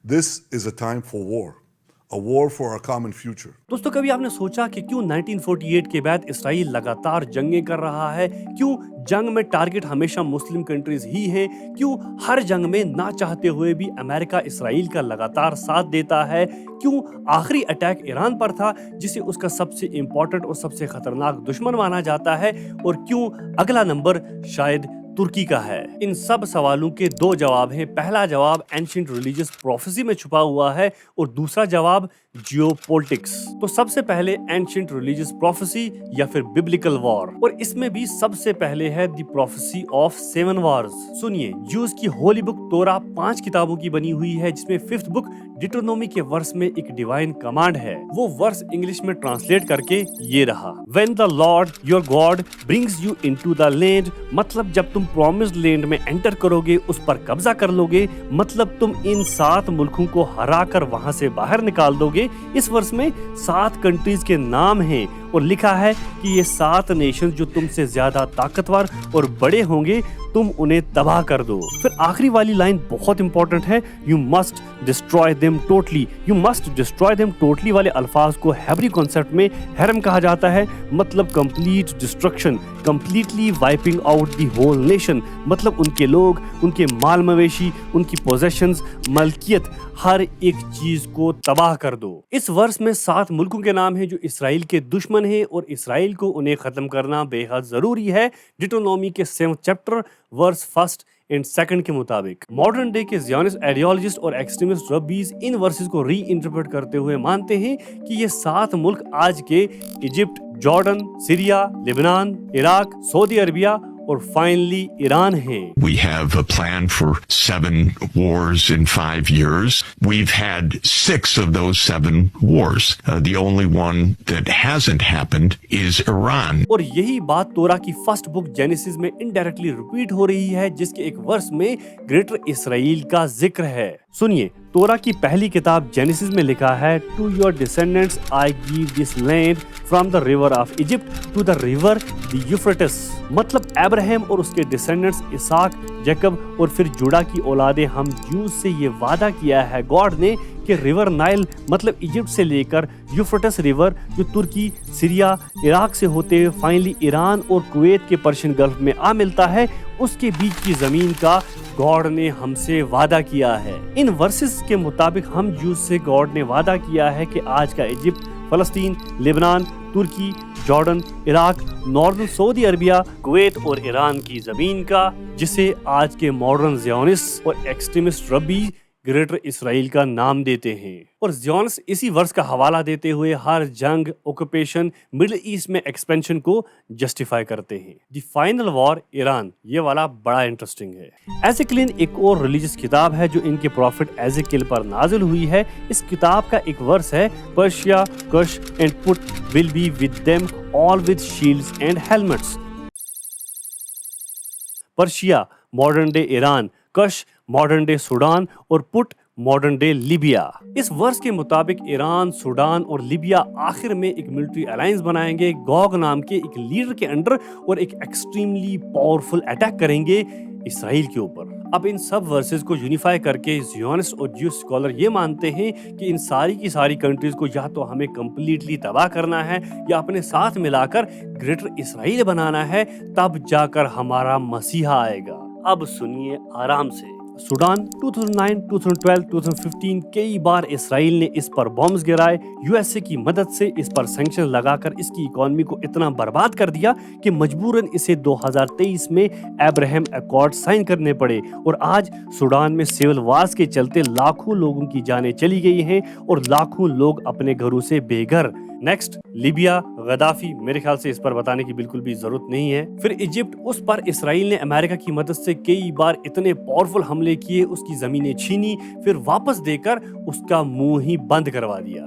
This is a time for war. A war for our common future. دوستو کبھی آپ نے سوچا کہ کیوں 1948 کے بعد اسرائیل لگاتار جنگیں کر رہا ہے؟ کیوں جنگ میں ٹارگٹ ہمیشہ مسلم کنٹریز ہی ہیں؟ کیوں ہر جنگ میں نہ چاہتے ہوئے بھی امریکہ اسرائیل کا لگاتار ساتھ دیتا ہے؟ کیوں آخری اٹیک ایران پر تھا جسے اس کا سب سے امپورٹنٹ اور سب سے خطرناک دشمن مانا جاتا ہے؟ اور کیوں اگلا نمبر شاید ترکی کا ہے؟ ان سب سوالوں کے دو جواب ہیں. پہلا جواب اینشنٹ ریلیجیس پروفیسی میں چھپا ہوا ہے اور دوسرا جواب جیو پولیٹکس. تو سب سے پہلے اینشنٹ ریلیجیس پروفیسی یا پھر ببلیکل وار، اور اس میں بھی سب سے پہلے ہے دی پروفیسی آف 7 وارز. سنیے، جوز کی ہولی بک تورا 5 کتابوں کی بنی ہوئی ہے، جس میں 5th بک ڈیٹرونومی کے ورس میں ایک ڈیوائن کمانڈ ہے. وہ ورس انگلش میں ٹرانسلیٹ کر کے یہ رہا: When the Lord your God brings you into the land، مطلب جب تم پرومسڈ لینڈ میں انٹر کرو گے، اس پر قبضہ کر لو گے، مطلب تم ان 7 ملکوں کو ہرا کر وہاں سے باہر نکال دو گے. اس ورس میں 7 کنٹریز کے نام ہیں اور لکھا ہے کہ یہ 7 نیشنز جو تم سے زیادہ طاقتور اور بڑے ہوں گے، تم انہیں تباہ کر دو. پھر آخری والی لائن بہت امپورٹنٹ ہے: You must destroy them totally. You must destroy them totally والے الفاظ کو ہیبری کانسیپٹ میں حرم کہا جاتا ہے، مطلب complete destruction, completely wiping out the whole nation, مطلب ان کے لوگ، ان کے مال مویشی، ان کی پوزیشنز، ملکیت، ہر ایک چیز کو تباہ کر دو. اس ورس میں 7 ملکوں کے نام ہیں جو اسرائیل کے دشمن ہیں اور اسرائیل کو انہیں ختم کرنا بے حد ضروری ہے. ڈیٹرونومی کے 7th چیپٹر ورس 1 اینڈ 2 کے مطابق. ماڈرن ڈے کے زیونسٹ آئیڈیالوجسٹ اور ایکسٹریمسٹ ربیز ان ورسز کو ری انٹرپریٹ کرتے ہوئے مانتے ہیں کہ یہ 7 ملک آج کے ایجپٹ، جارڈن، سیریا، لبنان، عراق، سعودی عربیہ اور فائنلی ایران ہیں. We have a plan for 7 wars in 5 years. We've had 6 of those 7 wars. The only one that hasn't happened is Iran. اور یہی بات تورا کی فرسٹ بک جینیسس میں انڈائریکٹلی ریپیٹ ہو رہی ہے، جس کے ایک ورس میں گریٹر اسرائیل کا ذکر ہے. سنیے، تورا کی پہلی کتاب جینیسس میں لکھا ہے: To your descendants I give this land from the river of Egypt to the river the Euphrates. مطلب ابراہیم اور اس کے ڈسینڈنٹس اسحاق، جیکب اور پھر جوڈا کی اولادیں، ہم جوز سے یہ وعدہ کیا ہے گاڈ نے کہ ریور نائل مطلب ایجپٹ سے لے کر یوفرٹس ریور جو ترکی، سیریا، عراق سے ہوتے ہوئے فائنلی ایران اور کویت کے پرشین گلف میں آ ملتا ہے، اس کے بیچ کی زمین کا گاڈ نے ہم سے وعدہ کیا ہے. ان ورسز کے مطابق ہم جوز سے گاڈ نے وعدہ کیا ہے کہ آج کا ایجپٹ، فلسطین، لبنان، ترکی، جارڈن، عراق، ناردن سعودی عربیہ، کویت اور ایران کی زمین کا، جسے آج کے ماڈرن زیونسٹ اور ایکسٹریمسٹ ربی گریٹر اسرائیل کا نام دیتے ہیں. اور زیونسٹ اسی ورس کا حوالہ دیتے ہوئے ہر جنگ، اوکوپیشن، مڈل ایسٹ میں ایکسپینشن کو جسٹیفائی کرتے ہیں. دی فائنل وار ایران، یہ والا بڑا انٹرسٹنگ ہے. ایزیکیل ایک اور ریلیجس کتاب ہے جو ان کے پروفٹ ایزیکیل پر نازل ہوئی ہے. اس کتاب کا ایک ورس ہے: Persia, Cush and Put will be with them all with shields and helmets. Persia modern day Iran, Cush modern day Sudan اور پٹ ماڈرن ڈے لیبیا. اس ورس کے مطابق ایران، سوڈان اور لیبیا آخر میں ایک ملٹری الائنس بنائیں گے گوگ نام کے ایک لیڈر کے انڈر اور ایک ایکسٹریملی پاورفل اٹیک کریں گے اسرائیل کے اوپر. اب ان سب ورسز کو یونیفائی کر کے زیونسٹ اور جیوس اسکالر یہ مانتے ہیں کہ ان ساری کی ساری کنٹریز کو یا تو ہمیں کمپلیٹلی تباہ کرنا ہے یا اپنے ساتھ ملا کر گریٹر اسرائیل بنانا ہے، تب جا کر ہمارا مسیحا آئے گا. اب سنیے آرام سے. سوڈان 2009، 2012، 2015 کئی بار اسرائیل نے اس پر بمز گرائے. یو ایس اے کی مدد سے اس پر سینکشن لگا کر اس کی اکانومی کو اتنا برباد کر دیا کہ مجبوراً اسے 2023 میں ابراہیم ایکارڈ سائن کرنے پڑے. اور آج سوڈان میں سول وارز کے چلتے لاکھوں لوگوں کی جانیں چلی گئی ہیں اور لاکھوں لوگ اپنے گھروں سے بے گھر. نیکسٹ لیبیا، غدافی، میرے خیال سے اس پر بتانے کی بالکل بھی ضرورت نہیں ہے. پھر ایجپٹ، اس پر اسرائیل نے امریکہ کی مدد سے کئی بار اتنے پاورفل حملے کیے، اس کی زمینیں چھینی، پھر واپس دے کر اس کا منہ ہی بند کروا دیا.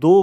2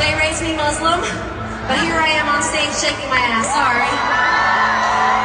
They raised me Muslim, but here I am on stage shaking my ass. Sorry.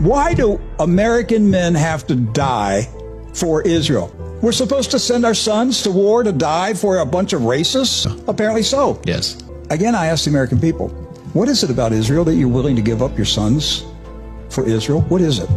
Why do American men have to die for Israel? We're supposed to send our sons to war to die for a bunch of racists? Apparently so. Yes. Again, I ask the American people, what is it about Israel that you're willing to give up your sons for Israel? What is it?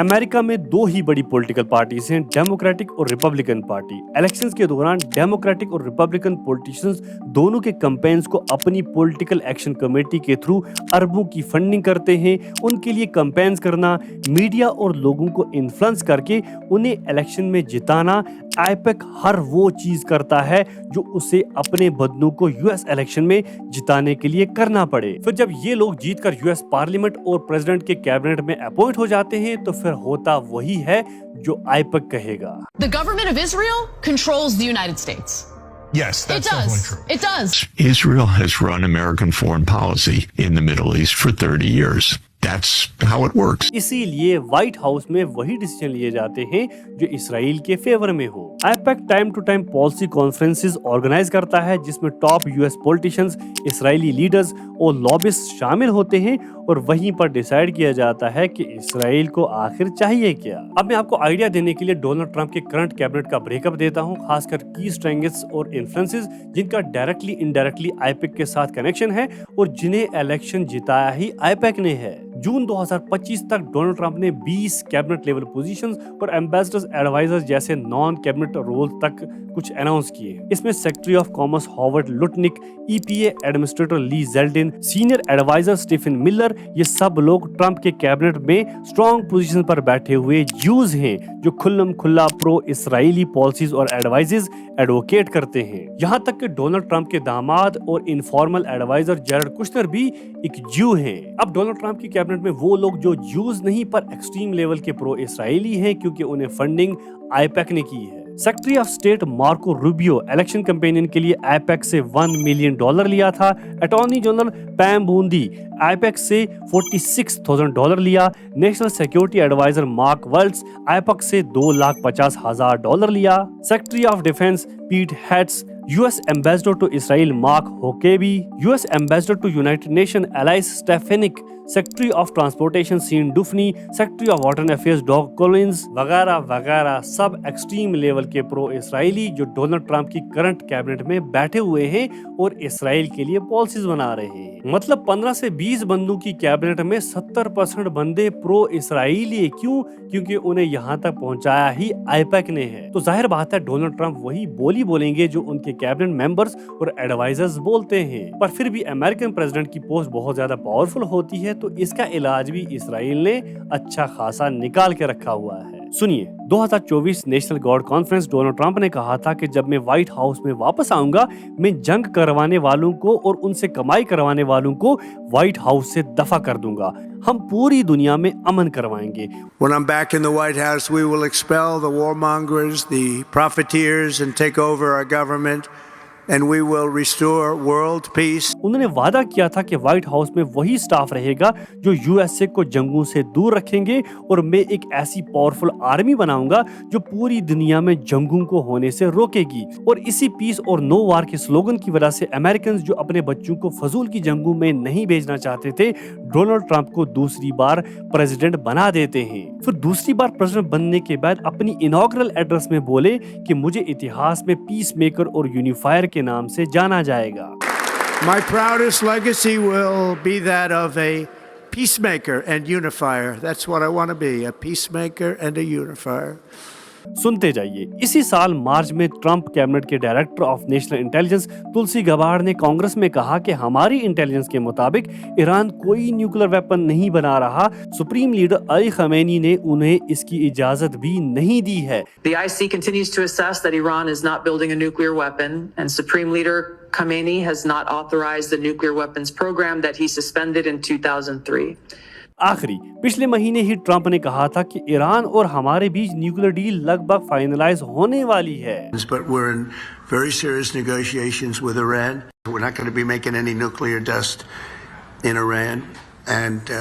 امریکہ میں دو ہی بڑی political parties ہیں, democratic اور Republican party. Elections کے دوران democratic اور Republican politicians دونوں کے campaigns کو اپنی پولیٹیکل ایکشن کمیٹی کے تھرو اربوں کی فنڈنگ کرتے ہیں. ان کے لیے کمپینز کرنا, میڈیا اور لوگوں کو انفلوئنس کر کے انہیں الیکشن میں جتانا, آئیپیک ہر وہ چیز کرتا ہے جو اسے اپنے بدنوں کو یو ایس الیکشن میں جتانے کے لیے کرنا پڑے. پھر جب یہ لوگ جیت کر یو ایس پارلیمنٹ اور پریزیڈنٹ کے کیبنٹ میں اپوائنٹ ہو جاتے ہیں تو پھر ہوتا وہی ہے جو آئیپیک کہے گا. The government of Israel controls the United States. Yes, that's definitely true. It does. Israel has run American foreign policy in the Middle East for 30 years. That's how it works. اسی لیے وائٹ ہاؤس میں وہی decision لیے جاتے ہیں جو اسرائیل کے favour میں ہو. AIPAC time to time policy conferences organise کرتا ہے جس میں top U S politicians, Israeli leaders اور لابسٹ شامل ہوتے ہیں اور وہیں پر ڈیسائیڈ کیا جاتا ہے کہ اسرائیل کو آخر چاہیے کیا. اب میں آپ کو آئیڈیا دینے کے لیے ڈونلڈ ٹرمپ کے کرنٹ کیبنٹ کا بریک اپ دیتا ہوں, خاص کر کی اسٹرینگس اور انفلوئنسز جن کا ڈائریکٹلی انڈائریکٹلی آئیپیک کے ساتھ کنیکشن ہے اور جنہیں الیکشن جتایا ہی آئیپیک نے ہے. جون 2025 تک ڈونلڈ ٹرمپ نے 20 کیبنٹ لیول پوزیشنز اور ایمبیسڈرز ایڈوائزر جیسے نان کیبنٹ رول تک کچھ اناؤنس کیے. اس میں secretary of commerce Howard Lutnick, E P A administrator Lee Zeldin, senior adviser Stephen Miller, یہ سب لوگ ٹرمپ کے کیبنٹ میں اسٹرانگ پوزیشن پر بیٹھے ہوئے جیوز ہیں جو کھلم کھلا پرو اسرائیلی پالیسیز اور ایڈوائزز ایڈوکیٹ کرتے ہیں. یہاں تک کہ ڈونلڈ ٹرمپ کے داماد اور انفارمل ایڈوائزر جیرڈ کشنر بھی ایک جیو ہیں. اب ڈونلڈ ٹرمپ کی کیبنٹ میں وہ لوگ جو جیوز نہیں پر ایکسٹریم لیول کے پرو اسرائیلی ہیں کیونکہ انہیں فنڈنگ آئیپیک نے کی ہے. Secretary of state Marco Rubio election companion کے لیے آئیپیک سے $1 ملین لیا تھا. اٹارنی جنرل پیم بوندی آئیپیک سے $46,000 لیا. National security adviser Mark Waltz AIPAC سے $250,000 لیا. سیکرٹری آف ڈیفنس پیٹ ہیٹس, U S ambassador to Israel Mark Huckabee, U S ambassador to United nation Elise Stefanik, secretary of transportation Sean Duffy, secretary of water affairs Doug Collins وغیرہ وغیرہ سب extreme level کے pro Israeli جو Donald Trump کی current cabinet میں بیٹھے ہوئے ہیں اور اسرائیل کے لیے پالیسیز بنا رہے ہیں. مطلب 15 سے 20 بندوں کی کیبنٹ میں 70% بندے پرو اسرائیلی. کیوں؟ کیونکہ انہیں یہاں تک پہنچایا ہی آئیپیک نے ہے. تو ظاہر بات ہے ڈونلڈ ٹرمپ وہی بولی بولیں گے جو ان کے کیبنٹ ممبرز اور ایڈوائزرز بولتے ہیں. پر پھر بھی امریکن پریزیڈنٹ کی پوسٹ بہت زیادہ پاورفل ہوتی ہے تو اس کا علاج بھی اسرائیل نے اچھا خاصا نکال کے رکھا ہوا ہے. سنیے, 2024 national guard conference Donald Trump نے کہا تھا کہ جب میں وائٹ ہاؤس میں واپس آؤں گا میں جنگ کروانے والوں کو اور ان سے کمائی کروانے والوں کو وائٹ ہاؤس سے دفع کر دوں گا. ہم پوری دنیا میں امن کروائیں گے. When I'm back in the White House, we will expel the warmongers, the profiteers, and take over our government. And we will restore world peace. انہوں نے وعدہ کیا تھا کہ وائٹ ہاؤس میں وہی سٹاف رہے گا جو یو ایس اے کو جنگوں سے دور رکھیں گے اور میں ایک ایسی پاورفل آرمی بناؤں گا جو پوری دنیا میں جنگوں کو ہونے سے روکے گی. اور اسی پیس اور نو وار کے سلوگن کی وجہ سے امریکنز جو اپنے بچوں کو فضول کی جنگوں میں نہیں بھیجنا چاہتے تھے ڈونلڈ ٹرمپ کو دوسری بار پریزیڈنٹ بنا دیتے ہیں. پھر دوسری بار پریزیڈنٹ بننے کے بعد اپنی انوگرل ایڈریس میں بولے کہ مجھے اتہاس میں پیس میکر اور یونیفائر کے نام سے جانا جائے گا. My proudest legacy will be that of a peacemaker and unifier. That's what I want to be, a peacemaker and a unifier. سنتے جائیے. اسی سال مارچ میں ٹرمپ کیبنٹ کے ڈائریکٹر آف نیشنل انٹیلیجنس تلسی گبارڈ نے کانگریس میں کہا کہ ہماری انٹیلیجنس کے مطابق ایران کوئی نیوکلیر ویپن نہیں بنا رہا. سپریم لیڈر علی خمینی نے انہیں اس کی اجازت بھی نہیں دی ہے. The IC continues to assess that Iran is not building a nuclear weapon and Supreme Leader Khamenei has not authorized the nuclear weapons program that he suspended in 2003. آخری پچھلے مہینے ہی ٹرمپ نے کہا تھا کہ ایران اور ہمارے بیچ نیوکلیر ڈیل لگ بھگ فائنلائز ہونے والی ہے. But we're in very serious negotiations with Iran. We're not going to be making any nuclear dust in Iran. And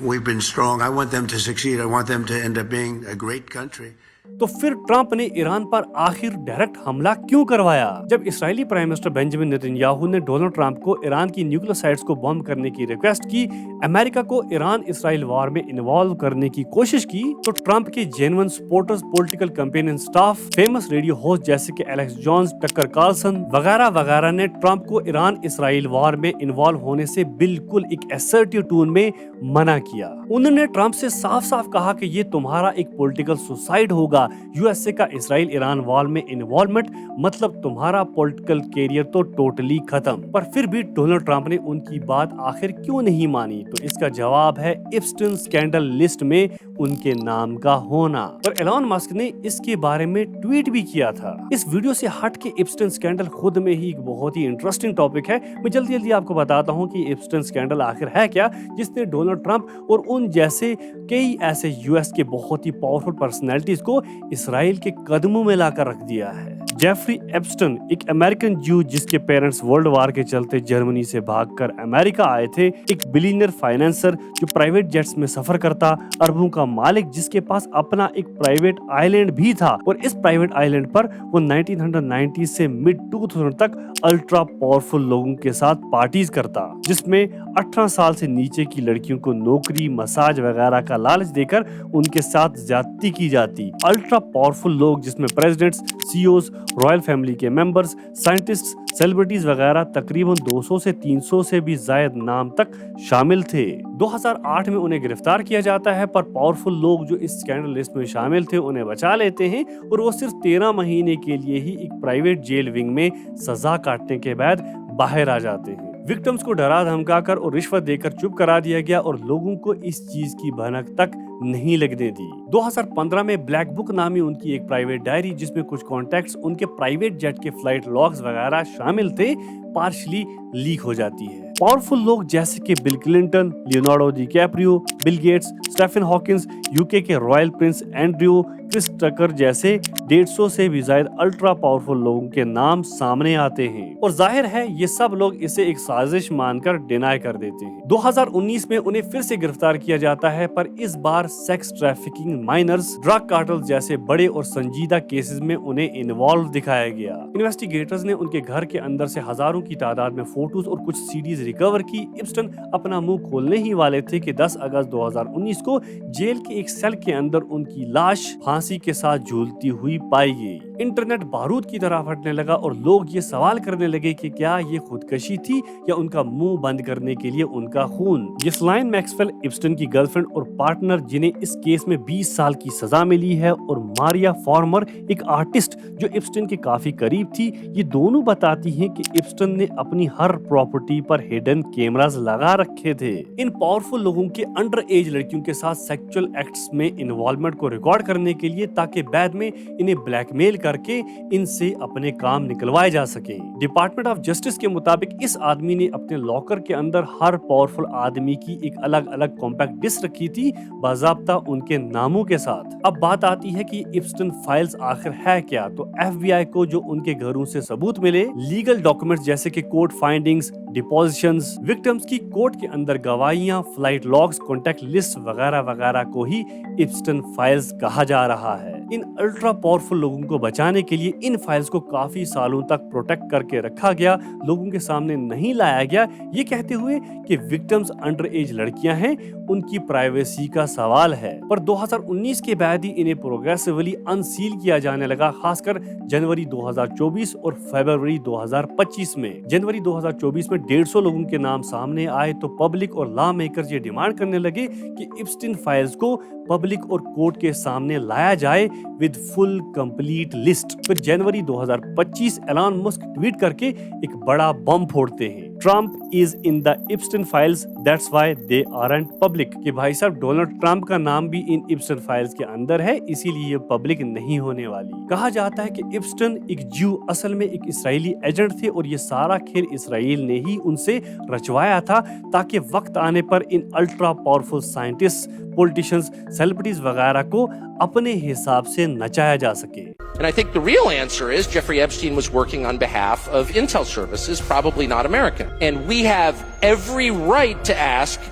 we've been strong. I want them to succeed. I want them to end up being a great country. تو پھر Trump نے ایران پر آخر direct حملہ کیوں کروایا؟ جب Israeli prime minister Benjamin Netanyahu نے Donald Trump کو ایران کی نیوکلیئر سائٹس کو بم کرنے کی ریکویسٹ کی، امریکہ کو ایران اسرائیل وار میں انوالو کرنے کی کوشش کی، تو ٹرمپ کے genuine supporters, political campaign staff, famous radio host جیسے کہ ایلیکس جونز، ٹکر کارلسن وغیرہ وغیرہ نے ٹرمپ کو ایران اسرائیل وار میں انوالو ہونے سے بالکل ایک ایسرٹیو ٹون میں منع کیا۔ انہوں نے ٹرمپ سے صاف صاف کہا کہ یہ تمہارا ایک پولیٹیکل سوسائڈ ہوگا، یو ایس اے کا اسرائیل ایران وار میں انوالومنٹ مطلب تمہارا پولیٹیکل کیریئر تو ٹوٹلی ختم۔ پر پھر بھی ڈونلڈ ٹرمپ نے ان کی بات آخر کیوں نہیں مانی؟ تو اس کا جواب ہے ایپسٹن سکینڈل لسٹ میں ان کے نام کا ہونا۔ اور ایلان مسک نے اس کے بارے میں ٹویٹ بھی کیا تھا۔ اس ویڈیو سے ہٹ کے ایپسٹن سکینڈل خود میں ہی ایک بہت ہی انٹرسٹنگ ٹاپک ہے۔ میں جلدی آپ کو بتاتا ہوں کہ ایپسٹن سکینڈل آخر ہے کیا، جس نے ڈونلڈ ٹرمپ اور ان جیسے کئی ایسے یو ایس کے بہت ہی پاورفل پرسنالٹیز کو اسرائیل کے قدموں میں لا کر رکھ دیا ہے۔ جیفری ایپسٹن ایک امریکن جو جس کے پیرنٹس ورلڈ وار کے چلتے جرمنی سے بھاگ کر امریکہ آئے تھے، ایک بلینئر فائنانسر جو پرائیویٹ جیٹس میں سفر کرتا، اربوں کا مالک جس کے پاس اپنا ایک پرائیویٹ آئی لینڈ بھی تھا، اور اس پرائیویٹ آئی لینڈ پر وہ 1990 سے مڈ 2000 تک الٹرا پاورفل لوگوں کے ساتھ پارٹیز کرتا، جس میں 18 سال سے نیچے کی لڑکیوں کو نوکری، مساج وغیرہ کا لالچ دے کر ان کے ساتھ زیادتی کی جاتی۔ الٹرا پاورفل لوگ جس میں presidents, CEOs, royal family کے ممبرز، سائنٹسٹ، سیلیبریٹیز وغیرہ تقریباً 200 سے 300 سے بھی زائد نام تک شامل تھے۔ 2008 میں انہیں گرفتار کیا جاتا ہے، پر پاورفل لوگ جو اس سکینڈل لسٹ میں شامل تھے انہیں بچا لیتے ہیں، اور وہ صرف 13 مہینے کے لیے ہی ایک پرائیویٹ جیل ونگ میں سزا کاٹنے کے بعد باہر آ جاتے ہیں۔ وکٹمز کو ڈرا دھمکا کر اور رشوت دے کر چپ کرا دیا گیا، اور لوگوں کو اس چیز کی بھنک تک نہیں لگنے دی۔ 2015 میں بلیک بک نامی ان کی ایک پرائیویٹ ڈائری جس میں کچھ کانٹیکٹس ان کے پرائیویٹ جیٹ کے فلائٹ لاگز وغیرہ شامل تھے، پارشلی لیک ہو جاتی ہے۔ پاورفل لوگ جیسے کہ Bill Clinton, Leonardo DiCaprio, Bill Gates, Stephen Hawkins, U K royal prince Andrew, Chris Tucker جیسے 150 سے بھی زائد الٹرا پاورفل لوگوں کے نام سامنے آتے ہیں، اور ظاہر ہے یہ سب لوگ اسے ایک سازش مان کر ڈینائی کر دیتے ہیں۔ 2019 میں انہیں پھر سے گرفتار کیا جاتا ہے، پر اس بار sex trafficking, minors, drug cartel جیسے بڑے اور سنجیدہ کیسز میں انہیں انوالو دکھایا گیا۔ انویسٹیگیٹرز نے ان کے گھر کے اندر سے ہزاروں کی تعداد میں فوٹوز اور کچھ سیڈیز ریکور کی۔ ایپسٹن اپنا منہ کھولنے ہی والے تھے کہ 10 اگست 2019 کو جیل کے ایک سیل کے اندر ان کی لاش پھانسی کے ساتھ جھولتی ہوئی پائی گئی۔ انٹرنیٹ بارود کی طرح پھٹنے لگا، اور لوگ یہ سوال کرنے لگے کہ کیا یہ خودکشی تھی یا ان کا منہ بند کرنے کے لیے ان کا خون۔ گھسلائن میکسویل ایپسٹن کی گرل فرینڈ اور پارٹنر جنہیں اس کیس میں 20 سال کی سزا ملی ہے، اور ماریا فارمر ایک آرٹسٹ جو ایپسٹن کے کافی قریب تھی، یہ دونوں بتاتی ہیں کہ ایپسٹن نے اپنی ہر پراپرٹی پر ہڈن کیمراز لگا رکھے تھے۔ ان پاورفل لوگوں کے انڈر ایج لڑکیوں کے ساتھ سیکچول ایکٹس میں انوالومنٹ کو ریکارڈ کرنے کے لیے، تاکہ بعد میں انہیں بلیک میل کر کے ان سے اپنے کام نکلوائے جا سکیں۔ ڈپارٹمنٹ آف جسٹس کے مطابق اس آدمی نے اپنے لاکر کے اندر ہر پاورفل آدمی کی ایک الگ الگ کمپیکٹ ڈسک رکھی تھی، باضابطہ ان کے ناموں کے ساتھ۔ اب بات آتی ہے کہ ایپسٹن فائلز آخر ہے کیا؟ تو ایف بی آئی کو جو ان کے گھروں سے ثبوت ملے، لیگل ڈاکومنٹس جیسے کہ کورٹ فائنڈنگز، ڈپوزیشنز، وکٹمز کی کورٹ کے اندر گواہیاں، فلائٹ لاگز، کانٹیکٹ لسٹ وغیرہ وغیرہ کو ہی ایپسٹن فائلز کہا جا رہا ہے۔ ان الٹرا پاورفل لوگوں کو بچانے کے لیے ان فائلز کو کافی سالوں تک پروٹیکٹ کر کے رکھا گیا، لوگوں کے سامنے نہیں لایا گیا، یہ کہتے ہوئے کہ وکٹمز انڈر ایج لڑکیاں ہیں، ان کی پرائیویسی کا سوال ہے۔ پر 2019 کے بعد ہی انہیں پروگریسیولی انسیل کیا جانے لگا، خاص کر جنوری 2024 اور فیبروری 2025 میں۔ جنوری 2024 میں 150 لوگوں کے نام سامنے آئے تو پبلک اور لا میکرز یہ ڈیمانڈ کرنے لگے کہ ایپسٹن فائلز کو پبلک اور کورٹ کے سامنے لایا جائے ود فل کمپلیٹ لسٹ۔ پھر جنوری 2025 ایلان مسک ٹویٹ کر کے ایک بڑا بم پھوڑتے ہیں، Trump is in the Epstein files that's why they aren't public, کہ بھائی صاحب ڈونلڈ ٹرمپ کا نام بھی ان ایپسٹن فائلز کے اندر ہے، اسی لیے یہ پبلک نہیں ہونے والی۔ کہا جاتا ہے کہ ایپسٹن ایک جو اصل میں ایک اسرائیلی ایجنٹ تھے، اور یہ سارا کھیل اسرائیل نے ہی ان سے رچوایا تھا، تاکہ وقت آنے پر ان ultra powerful scientist, politicians, celebrities وغیرہ کو اپنے حساب سے نچایا جا سکے۔ And I think the real answer is Jeffrey Epstein was working on behalf of Intel Services, probably not American. And we have every right to ask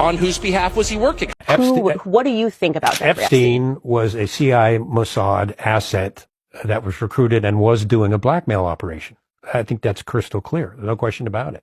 On whose behalf was he working? What do you think about Jeffrey Epstein was a CIA Mossad asset that was recruited and was doing a blackmail operation. I think that's crystal clear. No question about it.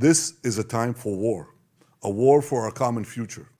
This is a time for war for our common future.